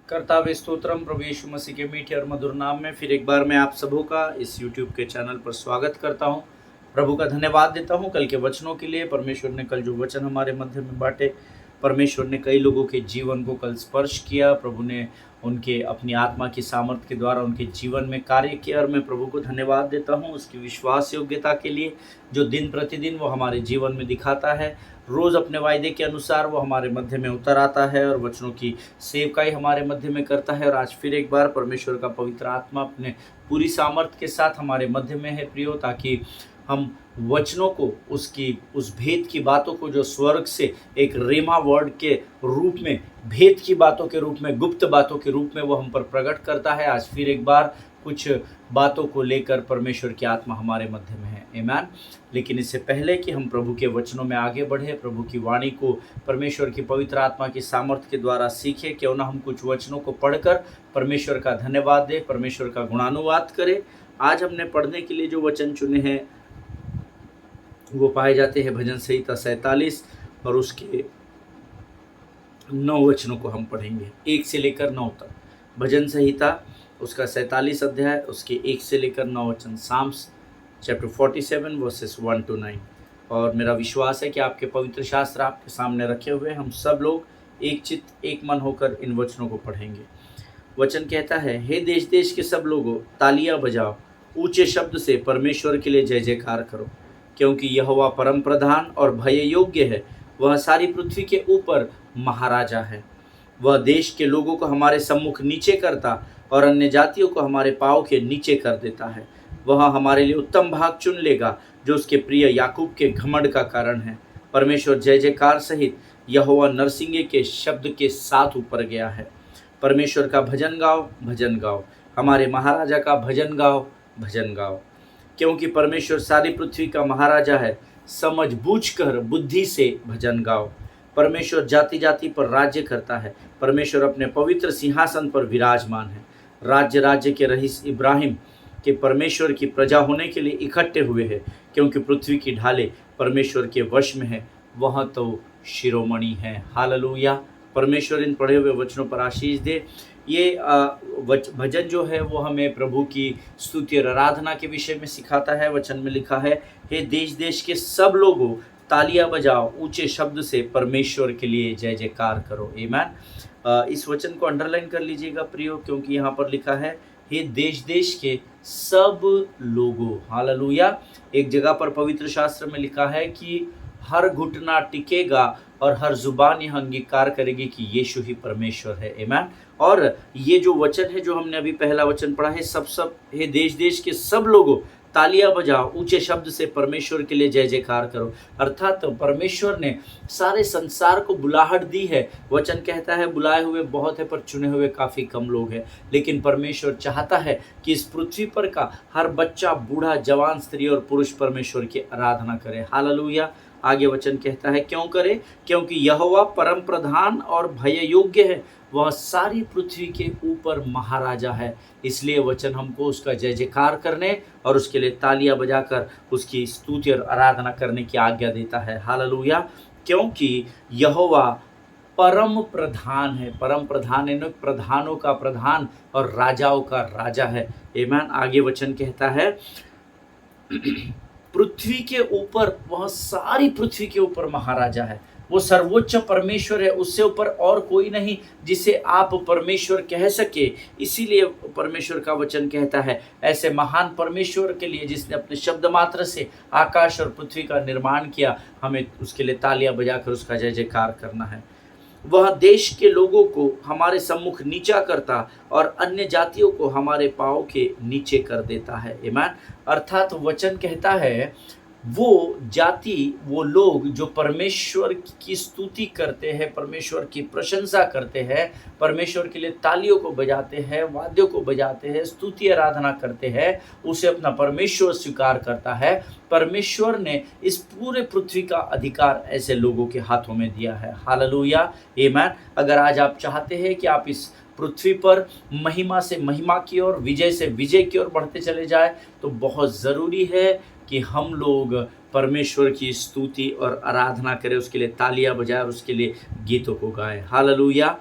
करतावे स्तोत्रम प्रभु यीशु मसीह के मीठे और मधुर नाम में फिर एक बार मैं आप सबों का इस यूट्यूब के चैनल पर स्वागत करता हूं। प्रभु का धन्यवाद देता हूं कल के वचनों के लिए। परमेश्वर ने कल जो वचन हमारे मध्य में बांटे, परमेश्वर ने कई लोगों के जीवन को कल स्पर्श किया। प्रभु ने उनके अपनी आत्मा की सामर्थ्य के द्वारा उनके जीवन में कार्य किया और मैं प्रभु को धन्यवाद देता हूं उसकी विश्वास योग्यता के लिए, जो दिन प्रतिदिन वो हमारे जीवन में दिखाता है। रोज़ अपने वायदे के अनुसार वो हमारे मध्य में उतर आता है और वचनों की सेवकाई हमारे मध्य में करता है। और आज फिर एक बार परमेश्वर का पवित्र आत्मा अपने पूरी सामर्थ्य के साथ हमारे मध्य में है प्रियो, ताकि हम वचनों को उस भेद की बातों को जो स्वर्ग से एक रेमा वर्ड के रूप में, भेद की बातों के रूप में, गुप्त बातों के रूप में वो हम पर प्रकट करता है। आज फिर एक बार कुछ बातों को लेकर परमेश्वर की आत्मा हमारे मध्य में है। आमीन। लेकिन इससे पहले कि हम प्रभु के वचनों में आगे बढ़े, प्रभु की वाणी को परमेश्वर की पवित्र आत्मा की सामर्थ्य के द्वारा सीखे, क्यों ना हम कुछ वचनों को पढ़कर परमेश्वर का धन्यवाद दें, परमेश्वर का गुणानुवाद करें। आज हमने पढ़ने के लिए जो वचन चुने हैं वो पाए जाते हैं भजन संहिता 47 और उसके 9 वचनों को हम पढ़ेंगे, 1 से लेकर 9 तक। भजन संहिता उसका 47 अध्याय, उसके 1 से लेकर 9 वचन, साम्स चैप्टर 47 वर्सेस 1 to 9। और मेरा विश्वास है कि आपके पवित्र शास्त्र आपके सामने रखे हुए हम सब लोग एक चित्त एक मन होकर इन वचनों को पढ़ेंगे। वचन कहता है, हे देश देश के सब लोगों, तालियां बजाओ, ऊंचे शब्द से परमेश्वर के लिए जय जयकार करो, क्योंकि यहोवा परम प्रधान और भय योग्य है। वह सारी पृथ्वी के ऊपर महाराजा है। वह देश के लोगों को हमारे सम्मुख नीचे करता और अन्य जातियों को हमारे पाँव के नीचे कर देता है। वह हमारे लिए उत्तम भाग चुन लेगा, जो उसके प्रिय याकूब के घमंड का कारण है। परमेश्वर जय जयकार सहित यहोवा नरसिंगे के शब्द के साथ ऊपर गया है। परमेश्वर का भजन गाओ, भजन गाओ, हमारे महाराजा का भजन गाओ, भजन गाओ, क्योंकि परमेश्वर सारी पृथ्वी का महाराजा है। समझ बूझ कर बुद्धि से भजन गाओ। परमेश्वर जाति जाति पर राज्य करता है। परमेश्वर अपने पवित्र सिंहासन पर विराजमान है। राज्य राज्य के रईस इब्राहिम के परमेश्वर की प्रजा होने के लिए इकट्ठे हुए हैं, क्योंकि पृथ्वी की ढालें परमेश्वर के वश में है, वह तो शिरोमणि है। हालेलुया। परमेश्वर इन पढ़े हुए वचनों पर आशीष दे। ये भजन जो है वो हमें प्रभु की स्तुति और आराधना के विषय में सिखाता है। वचन में लिखा है, हे देश देश के सब लोगों, तालियां बजाओ, ऊंचे शब्द से परमेश्वर के लिए जय जयकार करो। आमीन। इस वचन को अंडरलाइन कर लीजिएगा प्रियो, क्योंकि यहाँ पर लिखा है, हे देश देश के सब लोगों। हालेलुया। एक जगह पर पवित्र शास्त्र में लिखा है कि हर घुटना टिकेगा और हर जुबान यह अंगीकार करेगी कि यीशु ही परमेश्वर है। आमीन। और ये जो वचन है, जो हमने अभी पहला वचन पढ़ा है, सब हे देश देश के सब लोगों, तालियां बजाओ, ऊंचे शब्द से परमेश्वर के लिए जय जयकार करो। अर्थात परमेश्वर ने सारे संसार को बुलाहट दी है। वचन कहता है, बुलाए हुए बहुत है पर चुने हुए काफ़ी कम लोग हैं। लेकिन परमेश्वर चाहता है कि इस पृथ्वी पर का हर बच्चा, बूढ़ा, जवान, स्त्री और पुरुष परमेश्वर की आराधना करे। हालेलुया। आगे वचन कहता है, क्यों करे? क्योंकि यहोवा परम प्रधान और भय योग्य है। वह सारी पृथ्वी के ऊपर महाराजा है। इसलिए वचन हमको उसका जय जयकार करने और उसके लिए तालियां बजाकर उसकी स्तुति और आराधना करने की आज्ञा देता है। हालेलुया। क्योंकि यहोवा परम प्रधान है। परम प्रधान है, प्रधानों का प्रधान और राजाओं का राजा है। आमीन। आगे वचन कहता है, पृथ्वी के ऊपर, वह सारी पृथ्वी के ऊपर महाराजा है। वो सर्वोच्च परमेश्वर है, उससे ऊपर और कोई नहीं जिसे आप परमेश्वर कह सके। इसीलिए परमेश्वर का वचन कहता है, ऐसे महान परमेश्वर के लिए, जिसने अपने शब्द मात्र से आकाश और पृथ्वी का निर्माण किया, हमें उसके लिए तालियां बजाकर उसका जय जयकार करना है। वह देश के लोगों को हमारे सम्मुख नीचा करता और अन्य जातियों को हमारे पाँव के नीचे कर देता है। आमीन। अर्थात वचन कहता है, वो जाति, वो लोग जो परमेश्वर की स्तुति करते हैं, परमेश्वर की प्रशंसा करते हैं, परमेश्वर के लिए तालियों को बजाते हैं, वाद्यों को बजाते हैं, स्तुति आराधना करते हैं, उसे अपना परमेश्वर स्वीकार करता है। परमेश्वर ने इस पूरे पृथ्वी का अधिकार ऐसे लोगों के हाथों में दिया है। हालेलुया। आमीन। अगर आज आप चाहते हैं कि आप इस पृथ्वी पर महिमा से महिमा की ओर, विजय से विजय की ओर बढ़ते चले जाए, तो बहुत ज़रूरी है कि हम लोग परमेश्वर की स्तुति और आराधना करें, उसके लिए तालियां बजाएं और उसके लिए गीतों को गाएं। हालेलुया।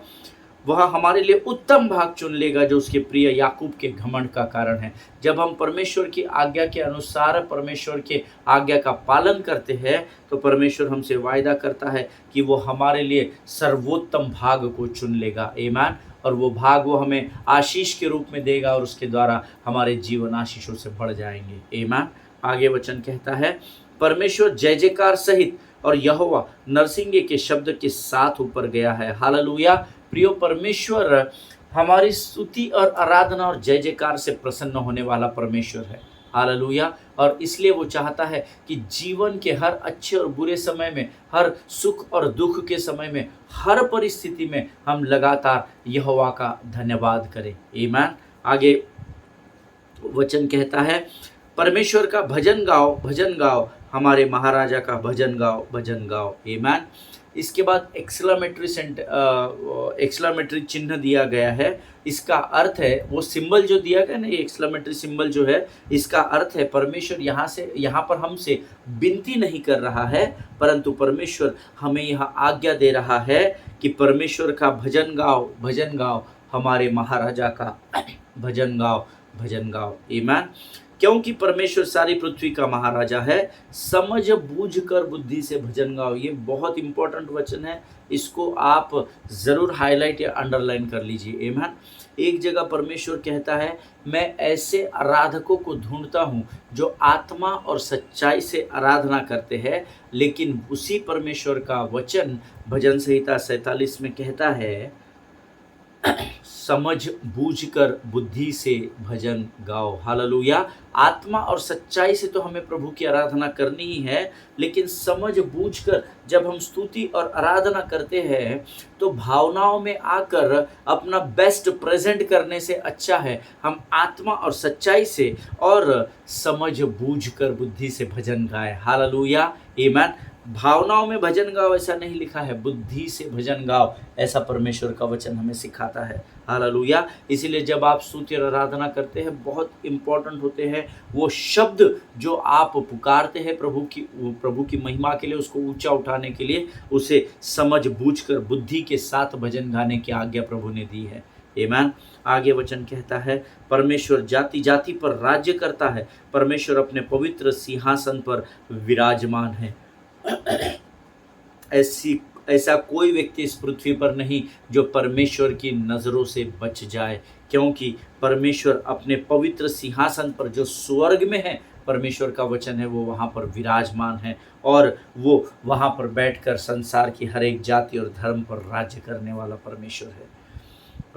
वह हमारे लिए उत्तम भाग चुन लेगा जो उसके प्रिय याकूब के घमंड का कारण है। जब हम परमेश्वर की आज्ञा के अनुसार परमेश्वर के आज्ञा का पालन करते हैं तो परमेश्वर हमसे वायदा करता है कि वो हमारे लिए सर्वोत्तम भाग को चुन लेगा। आमीन। और वो भाग वो हमें आशीष के रूप में देगा और उसके द्वारा हमारे जीवन आशीषों से बढ़ जाएंगे। आमीन। आगे वचन कहता है, परमेश्वर जय जयकार सहित और यहोवा नरसिंगे के शब्द के साथ ऊपर गया है। हालेलुया। प्रियो, परमेश्वर हमारी स्तुति और आराधना और जय जयकार से प्रसन्न होने वाला परमेश्वर है। हालेलुया। और इसलिए वो चाहता है कि जीवन के हर अच्छे और बुरे समय में, हर सुख और दुख के समय में, हर परिस्थिति में हम लगातार यहोवा का धन्यवाद करें। आमीन। आगे वचन कहता है, परमेश्वर का भजन गाओ, भजन गाओ, हमारे महाराजा का भजन गाओ, भजन गाओ। आमीन। इसके बाद एक्सक्लेमेटरी चिन्ह दिया गया है। इसका अर्थ है, वो सिंबल जो दिया गया ना, ये एक्सक्लेमेटरी सिंबल जो है, इसका अर्थ है परमेश्वर यहाँ पर हमसे विनती नहीं कर रहा है, परंतु परमेश्वर हमें यहाँ आज्ञा दे रहा है कि परमेश्वर का भजन गाओ, भजन गाओ, हमारे महाराजा का भजन गाओ, भजन गाओ। आमीन। क्योंकि परमेश्वर सारी पृथ्वी का महाराजा है, समझ बूझ कर बुद्धि से भजन गाओ। ये बहुत इंपॉर्टेंट वचन है, इसको आप ज़रूर हाईलाइट या अंडरलाइन कर लीजिए। आमीन। एक जगह परमेश्वर कहता है, मैं ऐसे आराधकों को ढूंढता हूँ जो आत्मा और सच्चाई से आराधना करते हैं। लेकिन उसी परमेश्वर का वचन भजन संहिता 47 में कहता है, समझ बूझ कर बुद्धि से भजन गाओ। हालेलुया। आत्मा और सच्चाई से तो हमें प्रभु की आराधना करनी ही है, लेकिन समझ बूझ कर जब हम स्तुति और आराधना करते हैं तो भावनाओं में आकर अपना बेस्ट प्रेजेंट करने से अच्छा है हम आत्मा और सच्चाई से और समझ बूझ कर बुद्धि से भजन गाए। हालेलुया। आमीन। भावनाओं में भजन गाओ ऐसा नहीं लिखा है, बुद्धि से भजन गाओ ऐसा परमेश्वर का वचन हमें सिखाता है। हालेलुया। इसीलिए जब आप स्तुति और आराधना करते हैं, बहुत इंपॉर्टेंट होते हैं वो शब्द जो आप पुकारते हैं प्रभु की महिमा के लिए, उसको ऊंचा उठाने के लिए, उसे समझ बूझकर बुद्धि के साथ भजन गाने की आज्ञा प्रभु ने दी है। आमीन। आगे वचन कहता है, परमेश्वर जाति जाति पर राज्य करता है, परमेश्वर अपने पवित्र सिंहासन पर विराजमान है। ऐसा कोई व्यक्ति इस पृथ्वी पर नहीं जो परमेश्वर की नज़रों से बच जाए, क्योंकि परमेश्वर अपने पवित्र सिंहासन पर जो स्वर्ग में है, परमेश्वर का वचन है, वो वहाँ पर विराजमान है और वो वहाँ पर बैठकर संसार की हर एक जाति और धर्म पर राज्य करने वाला परमेश्वर है।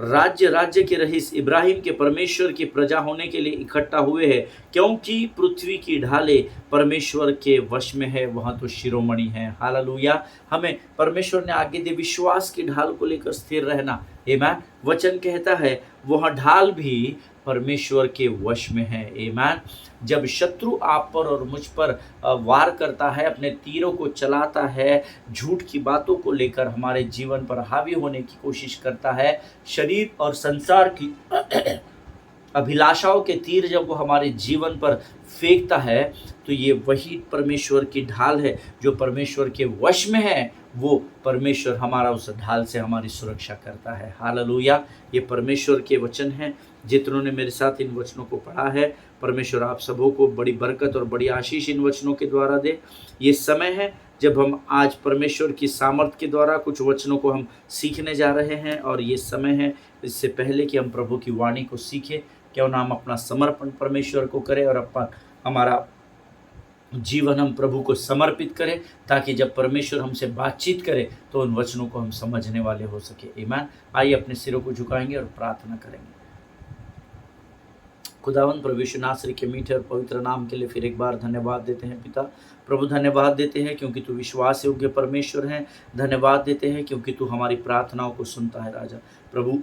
राज्य राज्य के रईस इब्राहिम के परमेश्वर की प्रजा होने के लिए इकट्ठा हुए हैं, क्योंकि पृथ्वी की ढाले परमेश्वर के वश में है, वहाँ तो शिरोमणि है। हालेलुया। हमें परमेश्वर ने आगे दे विश्वास की ढाल को लेकर स्थिर रहना। आमीन। वचन कहता है वह ढाल भी परमेश्वर के वश में है। आमीन। जब शत्रु आप पर और मुझ पर वार करता है, अपने तीरों को चलाता है, झूठ की बातों को लेकर हमारे जीवन पर हावी होने की कोशिश करता है, शरीर और संसार की अभिलाषाओं के तीर जब वो हमारे जीवन पर फेंकता है, तो ये वही परमेश्वर की ढाल है जो परमेश्वर के वश में है। वो परमेश्वर हमारा उस ढाल से हमारी सुरक्षा करता है। हालेलुया। ये परमेश्वर के वचन हैं। जितनों ने मेरे साथ इन वचनों को पढ़ा है, परमेश्वर आप सबों को बड़ी बरकत और बड़ी आशीष इन वचनों के द्वारा दे। ये समय है जब हम आज परमेश्वर की सामर्थ के द्वारा कुछ वचनों को हम सीखने जा रहे हैं, और ये समय है इससे पहले कि हम प्रभु की वाणी को सीखें, क्यों ना हम अपना समर्पण परमेश्वर को करें और हमारा जीवन हम प्रभु को समर्पित करें, ताकि जब परमेश्वर हमसे बातचीत करे तो उन वचनों को हम समझने वाले हो सके। आमीन। आइए अपने सिरों को झुकाएंगे और प्रार्थना करेंगे। खुदावंद प्रभु यीशु नासरी के मीठे और पवित्र नाम के लिए फिर एक बार धन्यवाद देते हैं पिता। प्रभु धन्यवाद देते हैं क्योंकि तू विश्वास योग्य परमेश्वर है। धन्यवाद देते हैं क्योंकि तू हमारी प्रार्थनाओं को सुनता है राजा। प्रभु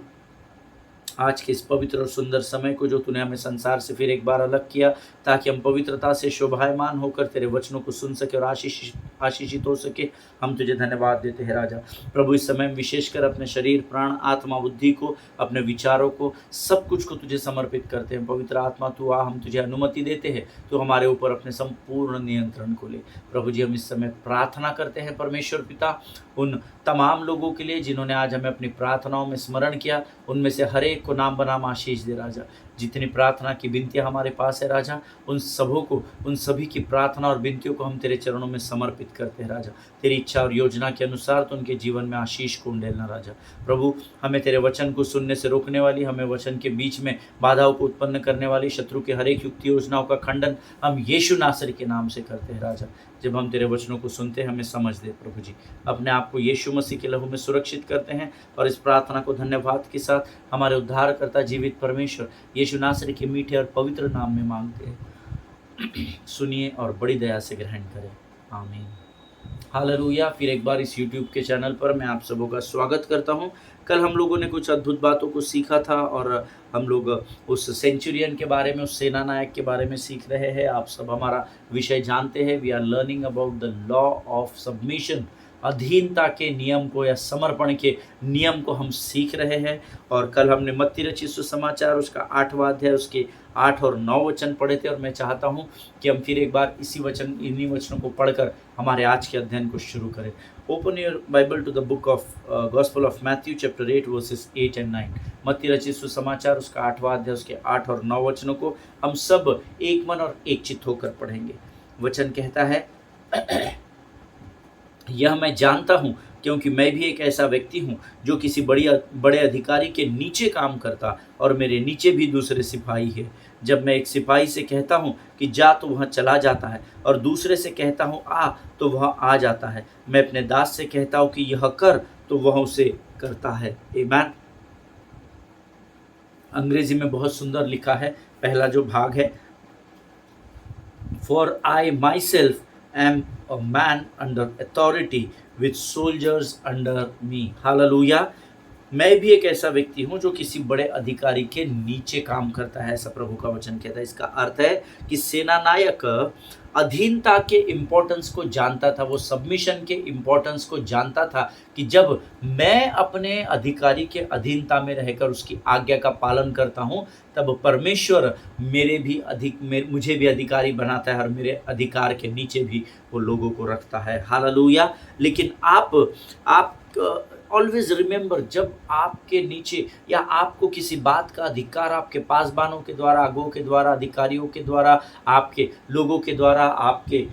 आज के इस पवित्र और सुंदर समय को जो तूने हमें संसार से फिर एक बार अलग किया, ताकि हम पवित्रता से शोभायमान होकर तेरे वचनों को सुन सके और आशीषित हो सके, हम तुझे धन्यवाद देते हैं राजा। प्रभु इस समय विशेषकर अपने शरीर, प्राण, आत्मा, बुद्धि को, अपने विचारों को, सब कुछ को तुझे समर्पित करते हैं। पवित्र आत्मा तू आ, हम तुझे अनुमति देते हैं, तो हमारे ऊपर अपने संपूर्ण नियंत्रण को ले। प्रभु जी हम इस समय प्रार्थना करते हैं परमेश्वर पिता, उन तमाम लोगों के लिए जिन्होंने आज हमें अपनी प्रार्थनाओं में स्मरण किया, उनमें से हर एक को नाम बनाम आशीष दे राजा। जितनी प्रार्थना की विनतियाँ हमारे पास है राजा, उन सभी की प्रार्थना और विनतियों को हम तेरे चरणों में समर्पित करते हैं राजा। तेरी इच्छा और योजना के अनुसार तो उनके जीवन में आशीष को उंडेलना राजा। प्रभु, हमें तेरे वचन को सुनने से रोकने वाली, हमें वचन के बीच में बाधाओं को उत्पन्न करने वाली शत्रु के हर एक युक्ति योजनाओं का खंडन हम यीशु नासरी के नाम से करते हैं राजा। जब हम तेरे वचनों को सुनते हैं, हमें समझ दे प्रभु जी। अपने आप को यीशु मसीह के लहू में सुरक्षित करते हैं और इस प्रार्थना को धन्यवाद के साथ हमारे उद्धारकर्ता जीवित परमेश्वर यीशु नासरी के मीठे और पवित्र नाम में मांगते हैं। सुनिए और बड़ी दया से ग्रहण करें, आमीन। हालेलुया। फिर एक बार इस YouTube के चैनल पर मैं आप सबों का स्वागत करता हूं। कल हम लोगों ने कुछ अद्भुत बातों को सीखा था और हम लोग उस सेंचुरियन के बारे में, उस सेना नायक के बारे में सीख रहे हैं। आप सब हमारा विषय जानते हैं। We are learning about the law of submission. अधीनता के नियम को या समर्पण के नियम को हम सीख रहे हैं। और कल हमने मत्ती रचित सुसमाचार उसका 8वां अध्याय उसके 8 और 9 वचन पढ़े थे। और मैं चाहता हूं कि हम फिर एक बार इन्हीं वचनों को पढ़कर हमारे आज के अध्ययन को शुरू करें। Open your Bible to the book of gospel of Matthew chapter 8 verses 8 and 9। मत्ती रचित सुसमाचार उसका 8वां अध्याय उसके 8 और 9 वचनों को हम सब एक मन और एक चित्त होकर पढ़ेंगे। वचन कहता है, यह मैं जानता हूँ क्योंकि मैं भी एक ऐसा व्यक्ति हूँ जो किसी बड़े अधिकारी के नीचे काम करता और मेरे नीचे भी दूसरे सिपाही है। जब मैं एक सिपाही से कहता हूँ कि जा तो वह चला जाता है और दूसरे से कहता हूँ आ तो वह आ जाता है। मैं अपने दास से कहता हूँ कि यह कर तो वह उसे करता है। आमीन। अंग्रेजी में बहुत सुंदर लिखा है। पहला जो भाग है, for I my self am a man under authority with soldiers under me। Hallelujah. मैं भी एक ऐसा व्यक्ति हूं जो किसी बड़े अधिकारी के नीचे काम करता है, ऐसा प्रभु का वचन कहता है। इसका अर्थ है कि सेना नायक अधीनता के इम्पोर्टेंस को जानता था, वो सबमिशन के इम्पोर्टेंस को जानता था कि जब मैं अपने अधिकारी के अधीनता में रहकर उसकी आज्ञा का पालन करता हूँ, तब परमेश्वर मुझे भी अधिकारी बनाता है और मेरे अधिकार के नीचे भी वो लोगों को रखता है। हालेलुया। लेकिन आप ऑलवेज रिमेंबर, जब आपके नीचे या आपको किसी बात का अधिकार आपके पासबानों के द्वारा, आगुओं के द्वारा, अधिकारियों के द्वारा, आपके लोगों के द्वारा, आपके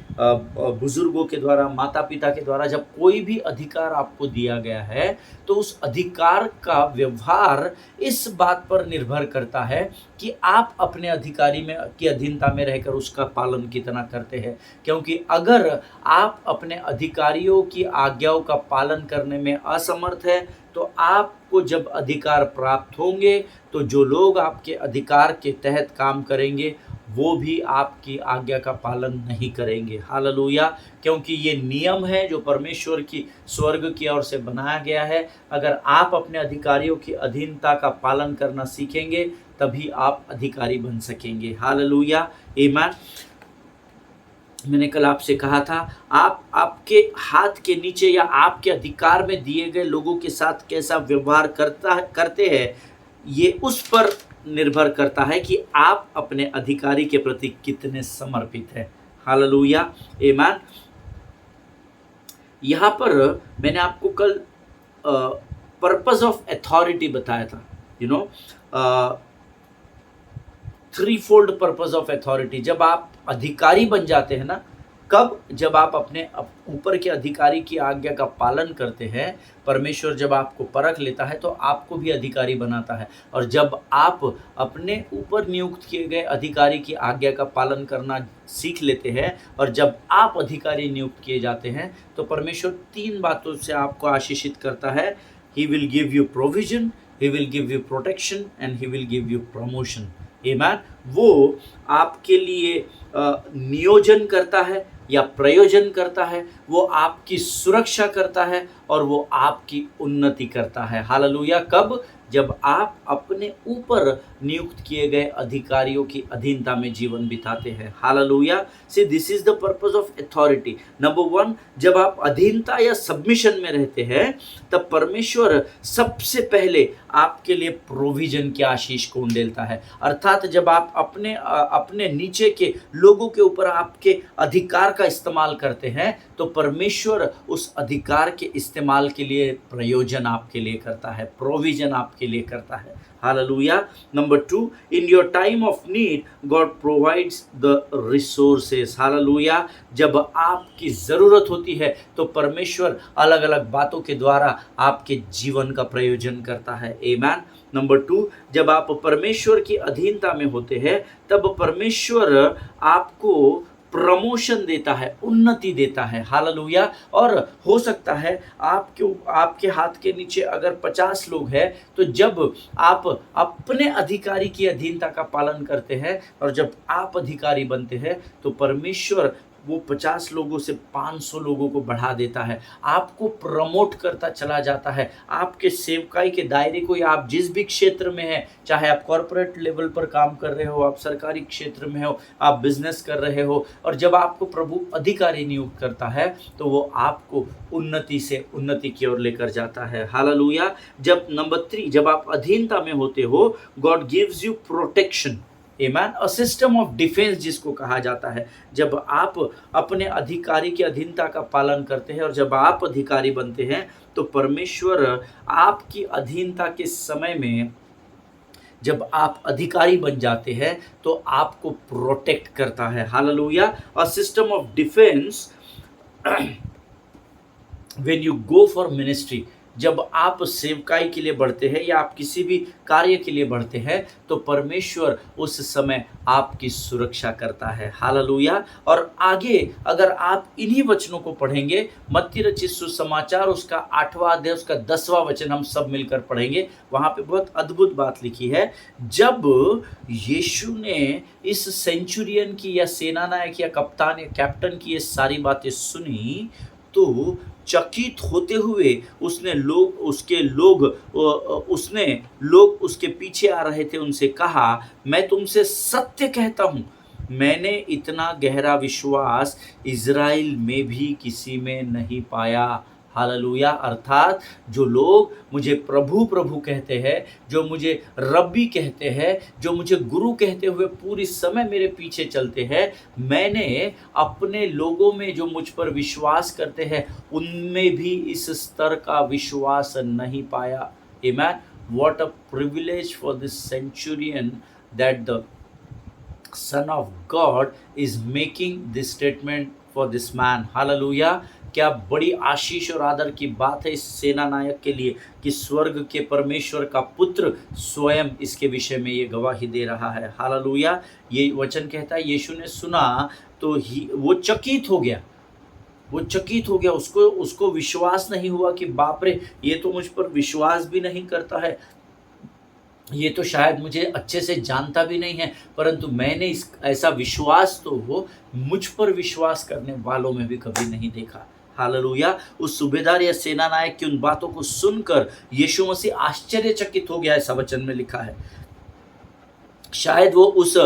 बुजुर्गों के द्वारा, माता पिता के द्वारा जब कोई भी अधिकार आपको दिया गया है, तो उस अधिकार का व्यवहार इस बात पर निर्भर करता है कि आप अपने अधिकारी में की अधीनता में रहकर उसका पालन कितना करते हैं। क्योंकि अगर आप अपने अधिकारियों की आज्ञाओं का पालन करने में असमर्थ है, तो आपको जब अधिकार प्राप्त होंगे तो जो लोग आपके अधिकार के तहत काम करेंगे वो भी आपकी आज्ञा का पालन नहीं करेंगे। हालेलुया। क्योंकि ये नियम है जो परमेश्वर की स्वर्ग की ओर से बनाया गया है। अगर आप अपने अधिकारियों की अधीनता का पालन करना सीखेंगे तभी आप अधिकारी बन सकेंगे। हालेलुया। आमीन। मैंने कल आपसे कहा था, आप आपके हाथ के नीचे या आपके अधिकार में दिए गए लोगों के साथ कैसा व्यवहार करते हैं, ये उस पर निर्भर करता है कि आप अपने अधिकारी के प्रति कितने समर्पित हैं। हालेलुया। आमीन। यहाँ पर मैंने आपको कल पर्पस ऑफ अथॉरिटी बताया था। Three-fold purpose of authority. जब आप अधिकारी बन जाते हैं ना, कब? जब आप अपने ऊपर के अधिकारी की आज्ञा का पालन करते हैं। परमेश्वर जब आपको परख लेता है तो आपको भी अधिकारी बनाता है। और जब आप अपने ऊपर नियुक्त किए गए अधिकारी की आज्ञा का पालन करना सीख लेते हैं और जब आप अधिकारी नियुक्त किए जाते हैं, तो परमेश्वर 3 बातों से आपको आशीषित करता है। He will give you provision, he will give you protection and he will give you promotion. आमीन। वो आपके लिए नियोजन करता है या प्रयोजन करता है, वो आपकी सुरक्षा करता है और वो आपकी उन्नति करता है। हालेलुया। कब? जब आप अपने ऊपर नियुक्त किए गए अधिकारियों की अधीनता में जीवन बिताते हैं। Hallelujah. See this is the purpose of authority. Number 1, जब आप अधीनता या सबमिशन में रहते हैं तब परमेश्वर सबसे पहले आपके लिए प्रोविजन की आशीष को उंडेलता है। अर्थात जब आप अपने नीचे के लोगों के ऊपर आपके अधिकार का इस्तेमाल करते हैं तो परमेश्वर उस अधिकार के इस्तेमाल के लिए प्रयोजन आपके लिए करता है, प्रोविजन आपके लिए करता है। Hallelujah. Number 2, in your time of need God provides the resources. Hallelujah. जब आपकी ज़रूरत होती है तो परमेश्वर अलग अलग बातों के द्वारा आपके जीवन का प्रयोजन करता है। आमीन। नंबर 2, जब आप परमेश्वर की अधीनता में होते हैं तब परमेश्वर आपको प्रमोशन देता है, उन्नति देता है। हालेलुया। और हो सकता है आपके हाथ के नीचे अगर 50 लोग हैं तो जब आप अपने अधिकारी की अधीनता का पालन करते हैं और जब आप अधिकारी बनते हैं तो परमेश्वर वो 50 लोगों से 500 लोगों को बढ़ा देता है, आपको प्रमोट करता चला जाता है। आपके सेवकाई के दायरे को या आप जिस भी क्षेत्र में हैं, चाहे आप कॉर्पोरेट लेवल पर काम कर रहे हो, आप सरकारी क्षेत्र में हो, आप बिजनेस कर रहे हो, और जब आपको प्रभु अधिकारी नियुक्त करता है तो वो आपको उन्नति से उन्नति की ओर लेकर जाता है। हालेलुया। जब नंबर 3, जब आप अधीनता में होते हो गॉड गिव्स यू प्रोटेक्शन। आमीन। अ सिस्टम ऑफ डिफेंस जिसको कहा जाता है। जब आप अपने अधिकारी की अधीनता का पालन करते हैं और जब आप अधिकारी बनते हैं तो परमेश्वर आपकी अधीनता के समय में जब आप अधिकारी बन जाते हैं तो आपको प्रोटेक्ट करता है। Hallelujah. A system of defence when you go for ministry. जब आप सेवकाई के लिए बढ़ते हैं या आप किसी भी कार्य के लिए बढ़ते हैं तो परमेश्वर उस समय आपकी सुरक्षा करता है। हालेलुया। और आगे अगर आप इन्हीं वचनों को पढ़ेंगे, मत्ती रचित सुसमाचार उसका 8वां अध्याय उसका 10वां वचन हम सब मिलकर पढ़ेंगे। वहां पे बहुत अद्भुत बात लिखी है। जब यीशु ने इस सेंचुरियन की या सेनानायक या कप्तान या कैप्टन की ये सारी बातें सुनी तो चकित होते हुए उसने लोग उसके पीछे आ रहे थे, उनसे कहा, मैं तुमसे सत्य कहता हूँ, मैंने इतना गहरा विश्वास इज़राइल में भी किसी में नहीं पाया। हालेलुया। अर्थात जो लोग मुझे प्रभु प्रभु कहते हैं, जो मुझे रब्बी कहते हैं, जो मुझे गुरु कहते हुए पूरी समय मेरे पीछे चलते हैं, मैंने अपने लोगों में जो मुझ पर विश्वास करते हैं उनमें भी इस स्तर का विश्वास नहीं पाया। आमीन। What a privilege for this Centurion that the Son of God is making this statement for this man. Hallelujah. क्या बड़ी आशीष और आदर की बात है इस सेना नायक के लिए कि स्वर्ग के परमेश्वर का पुत्र स्वयं इसके विषय में ये गवाही दे रहा है। हालेलुया। ये वचन कहता है यीशु ने सुना तो वो चकित हो गया, उसको विश्वास नहीं हुआ कि बाप रे, ये तो मुझ पर विश्वास भी नहीं करता है, ये तो शायद मुझे अच्छे से जानता भी नहीं है, परंतु मैंने ऐसा विश्वास तो वो मुझ पर विश्वास करने वालों में भी कभी नहीं देखा। हालेलुया। उस सूबेदार या सेना नायक की उन बातों को सुनकर यीशु मसीह आश्चर्यचकित हो गया, ऐसा वचन में लिखा है। शायद वो उस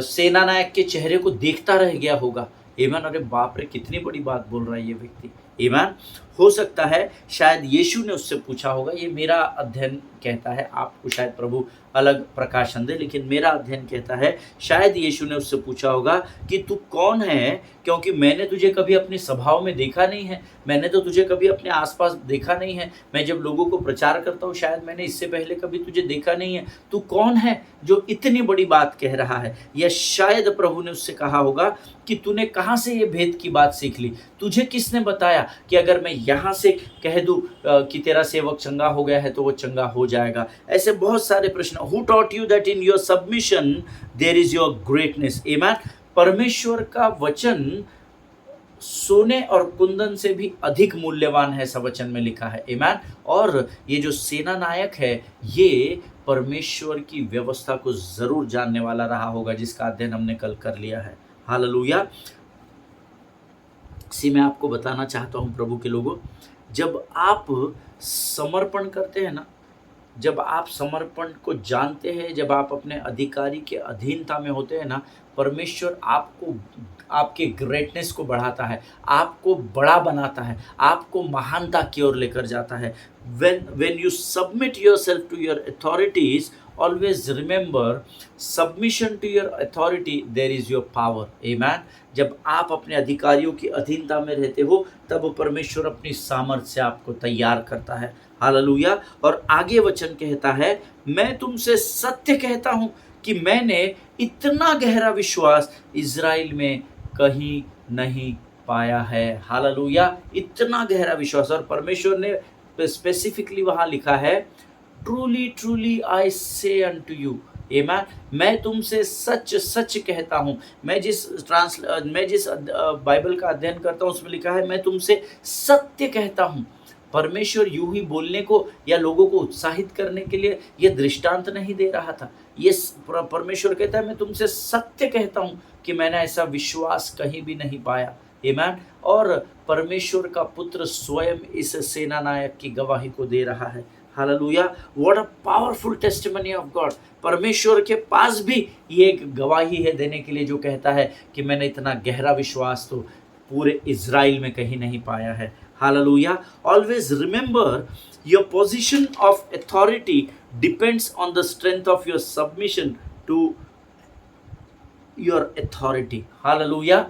सेना नायक के चेहरे को देखता रह गया होगा। आमीन। अरे बाप रे, कितनी बड़ी बात बोल रहा है ये व्यक्ति। आमीन। हो सकता है शायद यीशु ने उससे पूछा होगा, ये मेरा अध्ययन कहता है, आपको शायद प्रभु अलग प्रकाशन दे, लेकिन मेरा अध्ययन कहता है शायद यीशु ने उससे पूछा होगा कि तू कौन है, क्योंकि मैंने तुझे कभी अपनी सभाओं में देखा नहीं है, मैंने तो तुझे कभी अपने आसपास देखा नहीं है, मैं जब लोगों को प्रचार करता हूँ शायद मैंने इससे पहले कभी तुझे देखा नहीं है, तू कौन है जो इतनी बड़ी बात कह रहा है। या शायद प्रभु ने उससे कहा होगा कि तूने कहाँ से ये भेद की बात सीख ली, तुझे किसने बताया कि अगर मैं यहाँ से कह दूँ कि तेरा सेवक चंगा हो गया है तो वो चंगा हो जाएगा। ऐसे बहुत सारे प्रश्न। Who taught you that in your submission there is your greatness. आमीन। परमेश्वर का वचन सोने और कुंदन से भी अधिक मूल्यवान है, ऐसा वचन में लिखा है। आमीन। और ये जो सेना नायक है ये परमेश्वर की व्यवस्था को जरूर जानने वाला रहा होगा, जिसका अध्ययन हमने कल कर लिया है। हालेलुया। मैं आपको बताना चाहता हूँ प्रभु के लोगों, जब आप समर्पण करते हैं ना जब आप समर्पण को जानते हैं, जब आप अपने अधिकारी के अधीनता में होते हैं ना, परमेश्वर आपको आपके ग्रेटनेस को बढ़ाता है, आपको बड़ा बनाता है, आपको महानता की ओर लेकर जाता है। When you submit yourself to your authorities, always remember, submission to your authority, there is your power. Amen. जब आप अपने अधिकारियों की अधीनता में रहते हो, तब परमेश्वर अपनी सामर्थ्य से आपको तैयार करता है। हालेलुया। और आगे वचन कहता है, मैं तुमसे सत्य कहता हूं कि मैंने इतना गहरा विश्वास इज़राइल में कहीं नहीं पाया है। हालेलुया। इतना गहरा विश्वास, और परमेश्वर ने स्पेसिफिकली वहां लिखा है, ट्रूली ट्रूली आई से अनटू यू। आमेन। मैं तुमसे सच सच कहता हूँ। मैं जिस बाइबल का अध्ययन करता हूँ उसमें लिखा है, मैं तुमसे सत्य कहता हूँ। परमेश्वर यूं ही बोलने को या लोगों को उत्साहित करने के लिए ये दृष्टांत नहीं दे रहा था। ये परमेश्वर कहता है, मैं तुमसे सत्य कहता हूँ कि मैंने ऐसा विश्वास कहीं भी नहीं पाया। आमेन। और परमेश्वर का पुत्र स्वयं इस सेना नायक की गवाही को दे रहा है। Hallelujah. What a powerful testimony of God. परमेश्वर के पास भी ये एक गवाही है देने के लिए, जो कहता है कि मैंने इतना गहरा विश्वास तो पूरे इज़राइल में कहीं नहीं पाया है। हालेलुया। Always remember, your position of authority depends on the strength of your submission to your authority. हालेलुया।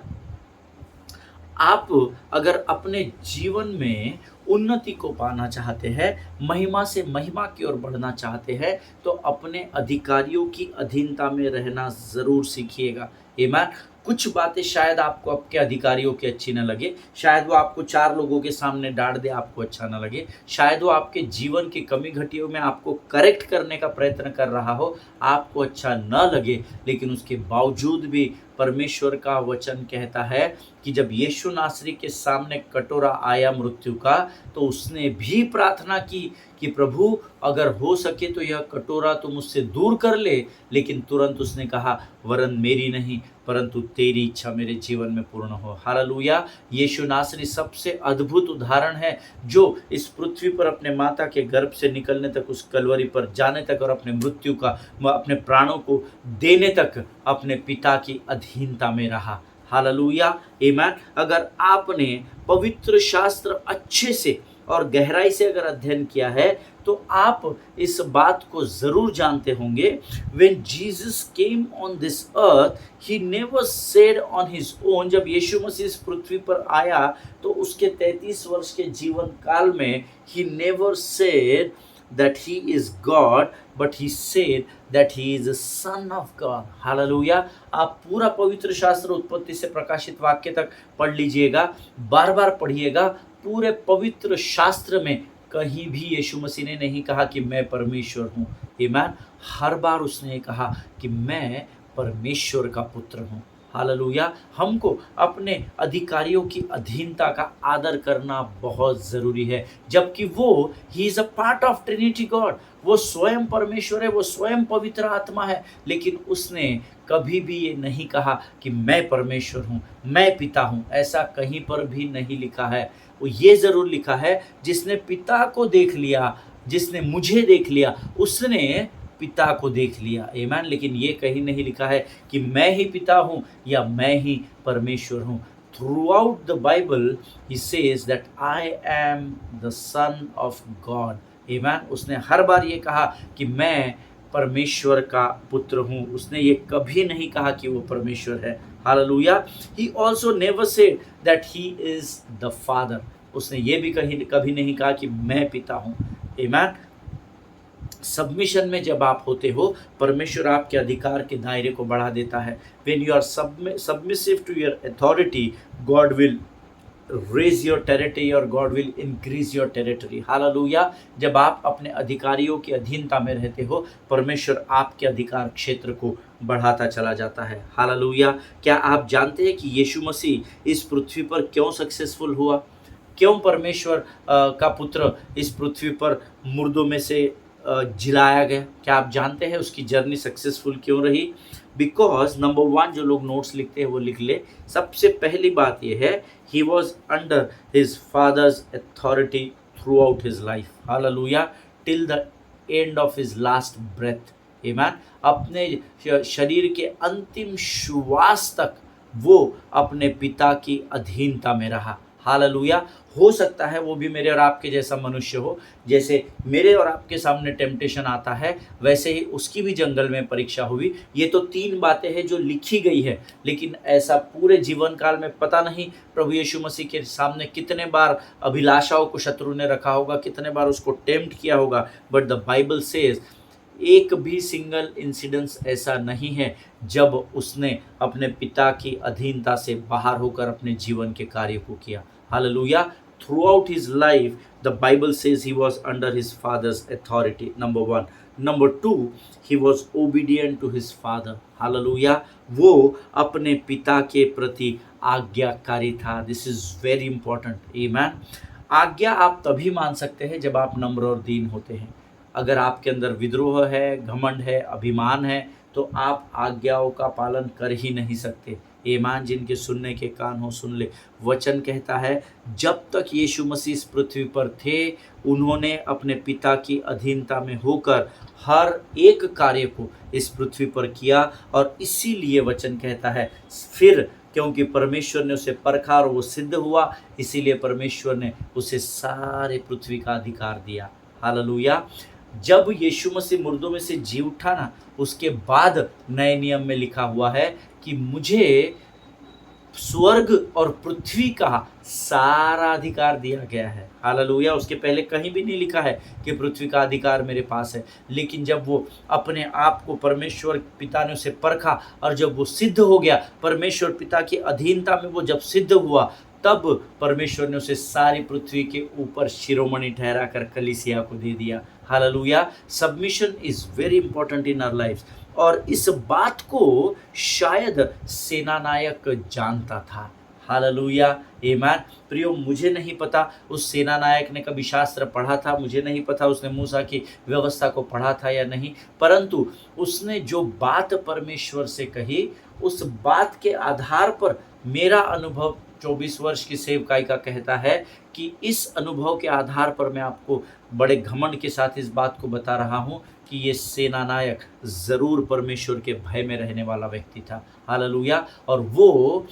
आप अगर अपने जीवन में उन्नति को पाना चाहते हैं, महिमा से महिमा की ओर बढ़ना चाहते हैं, तो अपने अधिकारियों की अधीनता में रहना ज़रूर सीखिएगा। आमीन। कुछ बातें शायद आपको आपके अधिकारियों की अच्छी न लगे, शायद वो आपको 4 लोगों के सामने डांट दे, आपको अच्छा न लगे, शायद वो आपके जीवन की कमी घटियों में आपको करेक्ट करने का प्रयत्न कर रहा हो, आपको अच्छा न लगे, लेकिन उसके बावजूद भी परमेश्वर का वचन कहता है कि जब यीशु नासरी के सामने कटोरा आया मृत्यु का, तो उसने भी प्रार्थना की कि प्रभु अगर हो सके तो यह कटोरा तो मुझसे दूर कर ले, लेकिन तुरंत उसने कहा, वरन मेरी नहीं परंतु तेरी इच्छा मेरे जीवन में पूर्ण हो। हालेलुया। यीशु नासरी सबसे अद्भुत उदाहरण है, जो इस पृथ्वी पर अपने माता के गर्भ से निकलने तक, उस कलवरी पर जाने तक और अपने मृत्यु का, अपने प्राणों को देने तक अपने पिता की अधीनता में रहा। हालेलुया। आमीन। अगर आपने पवित्र शास्त्र अच्छे से और गहराई से अगर अध्ययन किया है, तो आप इस बात को जरूर जानते होंगे, when Jesus came on this earth, he never said on his own, जब यीशु मसीह इस पृथ्वी पर आया तो उसके 33 वर्ष के जीवन काल में he never said that he is God, but he said that he is a son of God. Hallelujah. आप पूरा पवित्र शास्त्र उत्पत्ति से प्रकाशित वाक्य तक पढ़ लीजिएगा, बार बार पढ़िएगा। पूरे पवित्र शास्त्र में कहीं भी यीशु मसीह ने नहीं कहा कि मैं परमेश्वर हूँ। आमीन। हर बार उसने कहा कि मैं परमेश्वर का पुत्र हूँ। हालेलुया। हमको अपने अधिकारियों की अधीनता का आदर करना बहुत ज़रूरी है, जबकि वो he is a part of Trinity God. वो स्वयं परमेश्वर है, वो स्वयं पवित्र आत्मा है, लेकिन उसने कभी भी ये नहीं कहा कि मैं परमेश्वर हूँ, मैं पिता हूँ। ऐसा कहीं पर भी नहीं लिखा है। वो ये ज़रूर लिखा है, जिसने पिता को देख लिया, जिसने मुझे देख लिया, उसने पिता को देख लिया। आमीन। लेकिन ये कहीं नहीं लिखा है कि मैं ही पिता हूँ या मैं ही परमेश्वर हूँ। Throughout the Bible he says that I am the son of God. आमीन। उसने हर बार ये कहा कि मैं परमेश्वर का पुत्र हूँ। उसने ये कभी नहीं कहा कि वो परमेश्वर है। Hallelujah. He also never said that he is the father. उसने ये भी कभी नहीं कहा कि मैं पिता हूँ। आमीन। सबमिशन में जब आप होते हो, परमेश्वर आपके अधिकार के दायरे को बढ़ा देता है। When you are submissive to your authority, God will raise your territory or God will increase your territory. Hallelujah. जब आप अपने अधिकारियों की अधीनता में रहते हो, परमेश्वर आपके अधिकार क्षेत्र को बढ़ाता चला जाता है। हालेलुया। क्या आप जानते हैं कि यीशु मसीह इस पृथ्वी पर क्यों सक्सेसफुल हुआ? क्यों परमेश्वर का पुत्र इस पृथ्वी पर मुर्दों में से जिलाया गया? क्या आप जानते हैं उसकी जर्नी सक्सेसफुल क्यों रही? बिकॉज नंबर 1, जो लोग नोट्स लिखते हैं वो लिख ले। सबसे पहली बात यह है, he was under his father's authority throughout his life. हालेलुया। Till the end of his last breath. आमीन। अपने शरीर के अंतिम श्वास तक वो अपने पिता की अधीनता में रहा। हालेलुया। हो सकता है वो भी मेरे और आपके जैसा मनुष्य हो, जैसे मेरे और आपके सामने टेम्पटेशन आता है वैसे ही उसकी भी जंगल में परीक्षा हुई। ये तो 3 बातें हैं जो लिखी गई है, लेकिन ऐसा पूरे जीवन काल में पता नहीं प्रभु यीशु मसीह के सामने कितने बार अभिलाषाओं को शत्रु ने रखा होगा, कितने बार उसको टेम्प्ट किया होगा। बट द बाइबल सेज एक भी सिंगल इंसिडेंस ऐसा नहीं है जब उसने अपने पिता की अधीनता से बाहर होकर अपने जीवन के कार्य को किया। Hallelujah. Throughout his life, the Bible says he was under his father's authority. Number 1. Number 2, he was obedient to his father. Hallelujah. वो अपने पिता के प्रति आज्ञाकारी था। This is very important. Amen. आज्ञा आप तभी मान सकते हैं जब आप नम्र और दीन होते हैं। अगर आपके अंदर विद्रोह है, घमंड है, अभिमान है, तो आप आज्ञाओं का पालन कर ही नहीं सकते। ईमान जिनके सुनने के कान हो सुन ले। वचन कहता है जब तक यीशु मसीह इस पृथ्वी पर थे उन्होंने अपने पिता की अधीनता में होकर हर एक कार्य को इस पृथ्वी पर किया, और इसीलिए वचन कहता है फिर क्योंकि परमेश्वर ने उसे परखा और वो सिद्ध हुआ, इसीलिए परमेश्वर ने उसे सारे पृथ्वी का अधिकार दिया। हालेलुया। जब यीशु मसीह मुर्दों में से जी उठा ना, उसके बाद नए नियम में लिखा हुआ है कि मुझे स्वर्ग और पृथ्वी का सारा अधिकार दिया गया है। हालेलुया। उसके पहले कहीं भी नहीं लिखा है कि पृथ्वी का अधिकार मेरे पास है, लेकिन जब वो अपने आप को परमेश्वर पिता ने उसे परखा और जब वो सिद्ध हो गया, परमेश्वर पिता की अधीनता में वो जब सिद्ध हुआ, तब परमेश्वर ने उसे सारी पृथ्वी के ऊपर शिरोमणि ठहरा कर कलीसिया को दे दिया। हालेलुया। Submission is very important in our life, और इस बात को शायद सेनानायक जानता था। हालेलुया। आमीन। प्रियो, मुझे नहीं पता उस सेनानायक ने कभी शास्त्र पढ़ा था, मुझे नहीं पता उसने मूसा की व्यवस्था को पढ़ा था या नहीं, परंतु उसने जो बात परमेश्वर से कही उस बात के आधार पर मेरा अनुभव 24 वर्ष की सेवकाई का कहता है कि इस अनुभव के आधार पर मैं आपको बड़े घमंड के साथ इस बात को बता रहा हूँ कि ये सेनानायक ज़रूर परमेश्वर के भय में रहने वाला व्यक्ति था। हालेलुया। और वो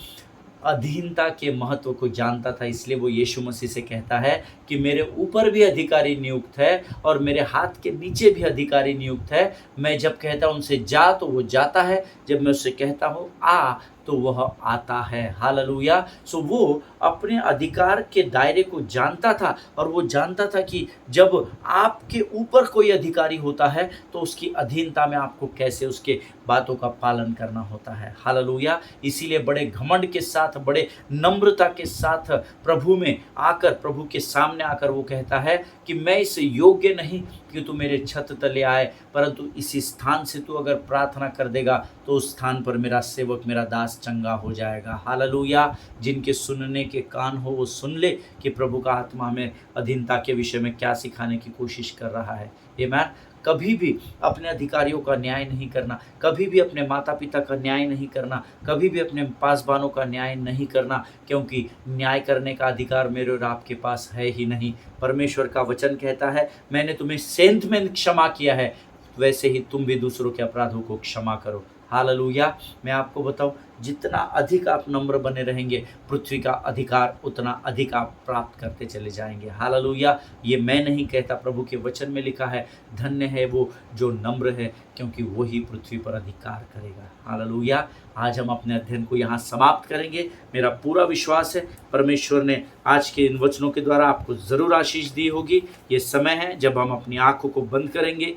अधीनता के महत्व को जानता था, इसलिए वो यीशु मसीह से कहता है कि मेरे ऊपर भी अधिकारी नियुक्त है और मेरे हाथ के नीचे भी अधिकारी नियुक्त है। मैं जब कहता हूँ उनसे जा तो वो जाता है, जब मैं उससे कहता हूँ आ तो वह आता है। हालेलुया। सो वो अपने अधिकार के दायरे को जानता था, और वो जानता था कि जब आपके ऊपर कोई अधिकारी होता है तो उसकी अधीनता में आपको कैसे उसके बातों का पालन करना होता है। हालेलुया। इसीलिए बड़े घमंड के साथ, बड़े नम्रता के साथ प्रभु में आकर, प्रभु के सामने आकर वो कहता है कि मैं इस योग्य नहीं कि तू मेरे छत तले आए, परंतु इसी स्थान से तू अगर प्रार्थना कर देगा तो उस स्थान पर मेरा सेवक, मेरा दास चंगा हो जाएगा। हालेलुया। जिनके सुनने के कान हो वो सुन ले कि प्रभु का आत्मा हमें अधीनता के विषय में क्या सिखाने की कोशिश कर रहा है। आमीन। कभी भी अपने अधिकारियों का न्याय नहीं करना, कभी भी अपने माता पिता का न्याय नहीं करना, कभी भी अपने पासवानों का न्याय नहीं करना, क्योंकि न्याय करने का अधिकार मेरे और आपके पास है ही नहीं। परमेश्वर का वचन कहता है मैंने तुम्हें सेंध में क्षमा किया है, वैसे ही तुम भी दूसरों के अपराधों को क्षमा करो। हालेलुया। मैं आपको बताऊं, जितना अधिक आप नम्र बने रहेंगे, पृथ्वी का अधिकार उतना अधिक आप प्राप्त करते चले जाएंगे। हालेलुया। ये मैं नहीं कहता, प्रभु के वचन में लिखा है धन्य है वो जो नम्र है, क्योंकि वही पृथ्वी पर अधिकार करेगा। हालेलुया। आज हम अपने अध्ययन को यहाँ समाप्त करेंगे। मेरा पूरा विश्वास है परमेश्वर ने आज के इन वचनों के द्वारा आपको ज़रूर आशीष दी होगी। ये समय है जब हम अपनी आँखों को बंद करेंगे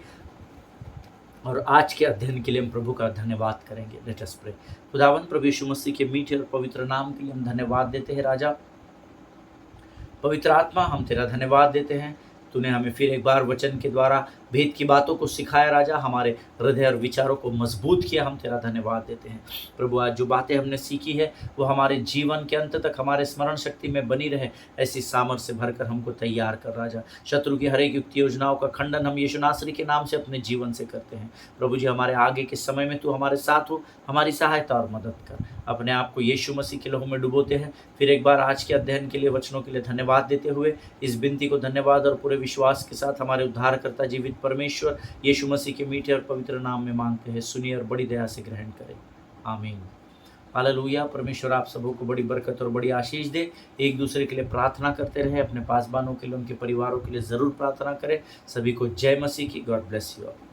और आज के अध्ययन के लिए हम प्रभु का धन्यवाद करेंगे। Let us pray. खुदावंद प्रभु यीशु मसीह के मीठे और पवित्र नाम के लिए हम धन्यवाद देते हैं। राजा पवित्र आत्मा, हम तेरा धन्यवाद देते हैं, तूने हमें फिर एक बार वचन के द्वारा भेद की बातों को सिखाया। राजा हमारे हृदय और विचारों को मजबूत किया, हम तेरा धन्यवाद देते हैं। प्रभु आज जो बातें हमने सीखी है वो हमारे जीवन के अंत तक हमारे स्मरण शक्ति में बनी रहे, ऐसी सामर्थ्य से भरकर हमको तैयार कर। राजा शत्रु की हर एक युक्ति योजनाओं का खंडन हम यीशु नासरी के नाम से अपने जीवन से करते हैं। प्रभु जी हमारे आगे के समय में तू हमारे साथ हो, हमारी सहायता और मदद कर। अपने आप को यीशु मसीह के लहू में डुबोते हैं। फिर एक बार आज के अध्ययन के लिए, वचनों के लिए धन्यवाद देते हुए इस विनती को धन्यवाद और पूरे विश्वास के साथ हमारे उद्धारकर्ता जीवित परमेश्वर यीशु मसीह के मीठे और पवित्र नाम में मांगते हैं, सुनिए और बड़ी दया से ग्रहण करें। आमीन। हालेलुया। परमेश्वर आप सबों को बड़ी बरकत और बड़ी आशीष दे। एक दूसरे के लिए प्रार्थना करते रहे, अपने पासबानों के लिए, उनके परिवारों के लिए ज़रूर प्रार्थना करें। सभी को जय मसीह की। God bless you all.